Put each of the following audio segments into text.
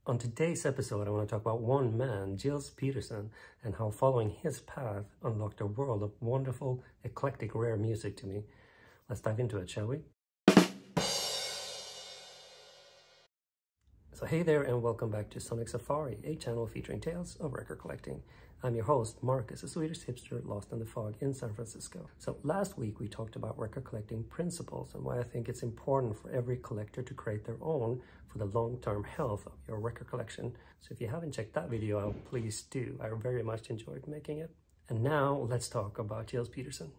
On today's episode, I want to talk about one man, Gilles Peterson, and how following his path unlocked a world of wonderful, eclectic, rare music to me. Let's dive into it, shall we? So hey there, and welcome back to Sonic Safari, a channel featuring tales of record collecting. I'm your host, Marcus, a Swedish hipster lost in the fog in San Francisco. So last week we talked about record collecting principles and why I think it's important for every collector to create their own for the long-term health of your record collection. So if you haven't checked that video out, please do. I very much enjoyed making it. And now let's talk about Gilles Peterson.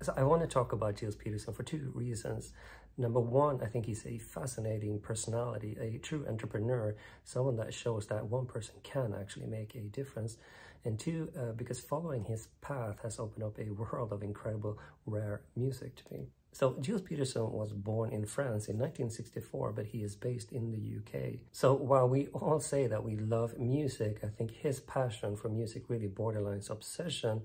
So I want to talk about Gilles Peterson for two reasons. Number one, I think he's a fascinating personality, a true entrepreneur, someone that shows that one person can actually make a difference. And two, because following his path has opened up a world of incredible, rare music to me. So Gilles Peterson was born in France in 1964, but he is based in the UK. So while we all say that we love music, I think his passion for music really borderlines obsession.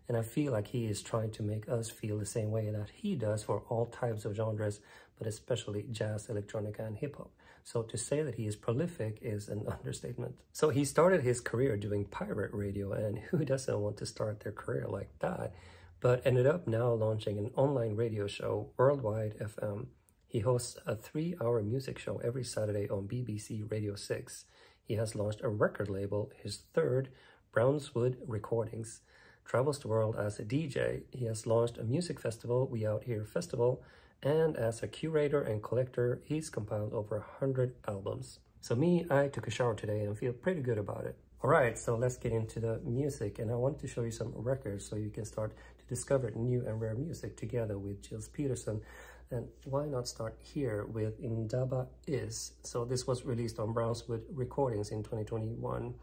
And I feel like he is trying to make us feel the same way that he does for all types of genres, but especially jazz, electronica, and hip-hop. So to say that he is prolific is an understatement. So he started his career doing pirate radio, and who doesn't want to start their career like that? But ended up now launching an online radio show, Worldwide FM. He hosts a 3-hour music show every Saturday on BBC Radio 6. He has launched a record label, his third, Brownswood Recordings. Travels the world as a DJ. He has launched a music festival, We Out Here Festival, and as a curator and collector, he's compiled over 100 albums. So me, I took a shower today and feel pretty good about it. All right, so let's get into the music, and I want to show you some records so you can start to discover new and rare music together with Gilles Peterson. And why not start here with Indaba Is? So this was released on Brownswood Recordings in 2021.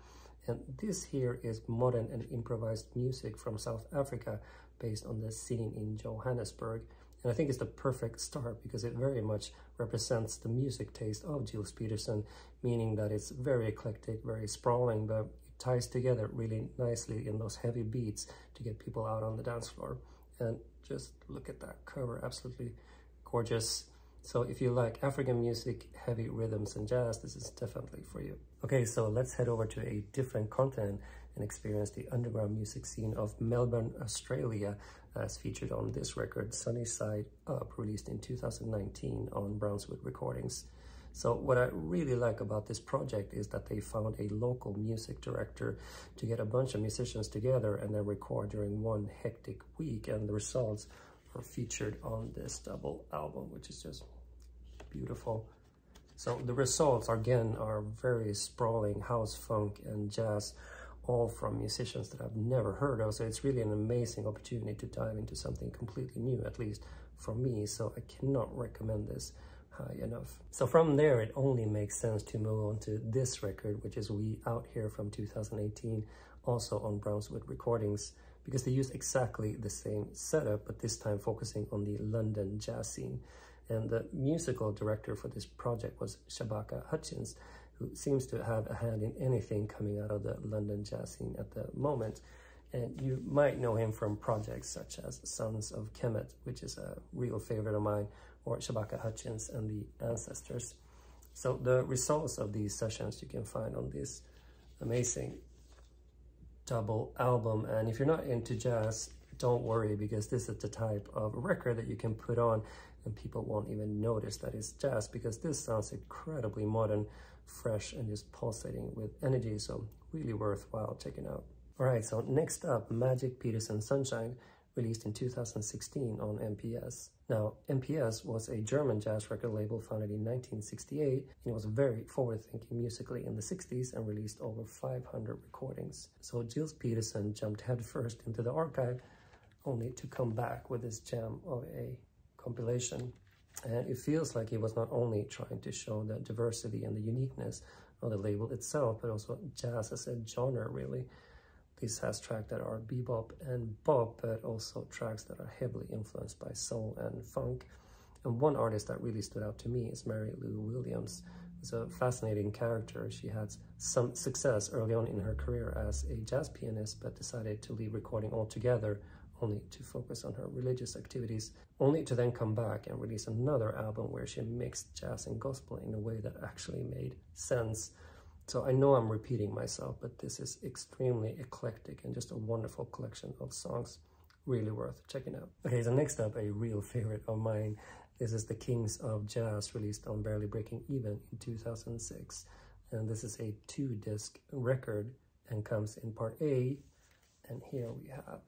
And this here is modern and improvised music from South Africa based on the scene in Johannesburg. And I think it's the perfect start because it very much represents the music taste of Gilles Peterson, meaning that it's very eclectic, very sprawling, but it ties together really nicely in those heavy beats to get people out on the dance floor. And just look at that cover, absolutely gorgeous. So if you like African music, heavy rhythms, and jazz, this is definitely for you. Okay, so let's head over to a different continent and experience the underground music scene of Melbourne, Australia, as featured on this record, Sunny Side Up, released in 2019 on Brownswood Recordings. So what I really like about this project is that they found a local music director to get a bunch of musicians together and then record during one hectic week, and the results are featured on this double album, which is just beautiful. So the results, again, are very sprawling house, funk, and jazz, all from musicians that I've never heard of. So it's really an amazing opportunity to dive into something completely new, at least for me. So I cannot recommend this high enough. So from there, it only makes sense to move on to this record, which is We Out Here from 2018, also on Brownswood Recordings, because they use exactly the same setup, but this time focusing on the London jazz scene. And the musical director for this project was Shabaka Hutchins, who seems to have a hand in anything coming out of the London jazz scene at the moment. And you might know him from projects such as Sons of Kemet, which is a real favorite of mine, or Shabaka Hutchins and the Ancestors. So the results of these sessions you can find on this amazing double album. And if you're not into jazz, don't worry, because this is the type of record that you can put on and people won't even notice that it's jazz, because this sounds incredibly modern, fresh, and just pulsating with energy. So really worthwhile checking out. All right, so next up, Magic Peterson Sunshine, released in 2016 on MPS. Now, MPS was a German jazz record label founded in 1968, and it was very forward-thinking musically in the 60s and released over 500 recordings. So Gilles Peterson jumped headfirst into the archive, only to come back with this gem of a compilation. And it feels like he was not only trying to show the diversity and the uniqueness of the label itself, but also jazz as a genre, really. This has tracks that are bebop and bop, but also tracks that are heavily influenced by soul and funk. And one artist that really stood out to me is Mary Lou Williams. It's a fascinating character. She had some success early on in her career as a jazz pianist, but decided to leave recording altogether only to focus on her religious activities, only to then come back and release another album where she mixed jazz and gospel in a way that actually made sense. So I know I'm repeating myself, but this is extremely eclectic and just a wonderful collection of songs. Really worth checking out. Okay, so next up, a real favorite of mine. This is The Kings of Jazz, released on Barely Breaking Even in 2006. And this is a 2-disc record and comes in part A. And here we have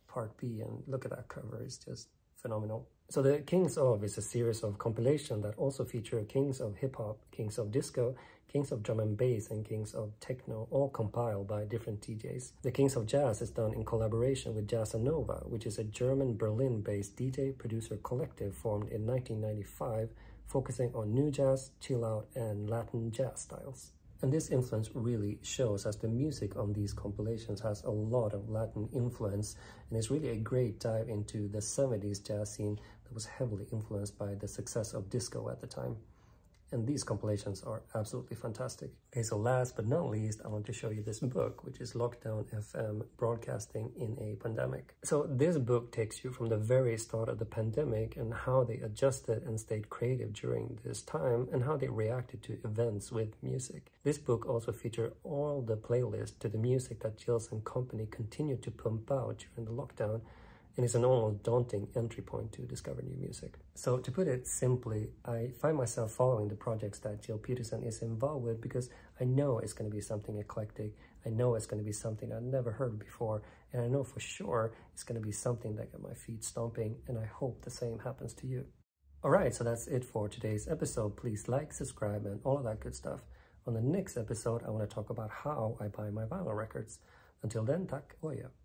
part B, and look at that cover, it's just phenomenal. So the Kings of is a series of compilations that also feature Kings of Hip Hop, Kings of Disco, Kings of Drum and Bass, and Kings of Techno, all compiled by different DJs. The Kings of Jazz is done in collaboration with Jazzanova, which is a German Berlin-based DJ producer collective formed in 1995, focusing on new jazz, chill out, and Latin jazz styles. And this influence really shows, as the music on these compilations has a lot of Latin influence, and it's really a great dive into the 70s jazz scene that was heavily influenced by the success of disco at the time. And these compilations are absolutely fantastic. Okay, so last but not least, I want to show you this book, which is Lockdown FM, Broadcasting in a Pandemic. So this book takes you from the very start of the pandemic and how they adjusted and stayed creative during this time and how they reacted to events with music. This book also features all the playlists to the music that Gilles and company continued to pump out during the lockdown, and it's an almost daunting entry point to discover new music. So to put it simply, I find myself following the projects that Gilles Peterson is involved with because I know it's going to be something eclectic, I know it's going to be something I've never heard before, and I know for sure it's going to be something that got my feet stomping, and I hope the same happens to you. Alright, so that's it for today's episode. Please like, subscribe, and all of that good stuff. On the next episode, I want to talk about how I buy my vinyl records. Until then, tack och adjö.